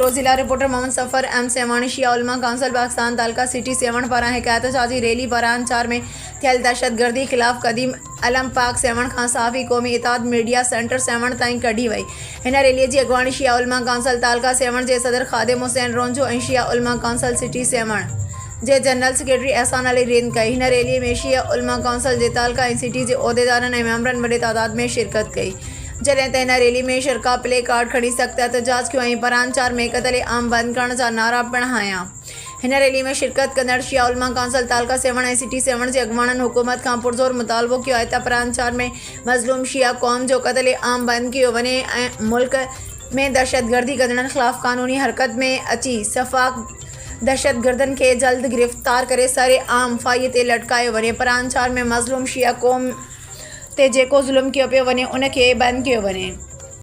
रोज़ ज़िला रिपोर्टर मोहम्मद सफ़र एम सेवाणी शिया उलमा काउंसिल पाकिस्तान तालका सिटी सेवन पारां हिकायत शाजी रैली पारां चार में थियल दहशतगर्दी खिलाफ़ कदीम अलम पाक सेवन खां साफ़ी क़ौमी इताद मीडिया सेंटर सेवन ताईं कढी वई। हिन रैलीअ जी अॻुवाणी शिया उलमा काउंसिल तालका सेवन जे सदर ख़ादिम हुसैन रोंजो ऐं शिया उलमा council city seven J general secretary एहसान अली रिंद कई। हिन रैलीअ में शिया उलमा काउंसिल जे तालका ऐं सिटी जे उहिदेदारनि ऐं मेंबरनि वॾे तादाद में शिरकत कई। जॾहिं त हिन रैली में शिरका प्ले कार्ड खणी सख़्त एहतजाज कयो ऐं परांचार में क़त्ल आम बंदि करण जा नारा पिणु हंया। हिन रैली में शिरकत कंदड़ शिया उलमा काउंसिल तालका सेवन ऐं सिटी सेवन जे अॻुवाणनि हुकूमत खां पुरज़ोर मुतालबो कयो आहे त परांचार में मज़लूम शिया क़ौम जो क़त्ल आम बंदि कयो वञे ऐं मुल्क में दहशतगर्दी कंदड़नि ख़िलाफ़ क़ानूनी हरकत में अची सफ़ाक दहशतगर्दनि खे जल्द गिरफ़्तार करे सरे आम फाईअ ते लटकायो वञे। परांचार में मज़लूम शिया क़ौम ते जेको ज़ुल्म कयो पियो वञे उन खे बंदि कयो वञे।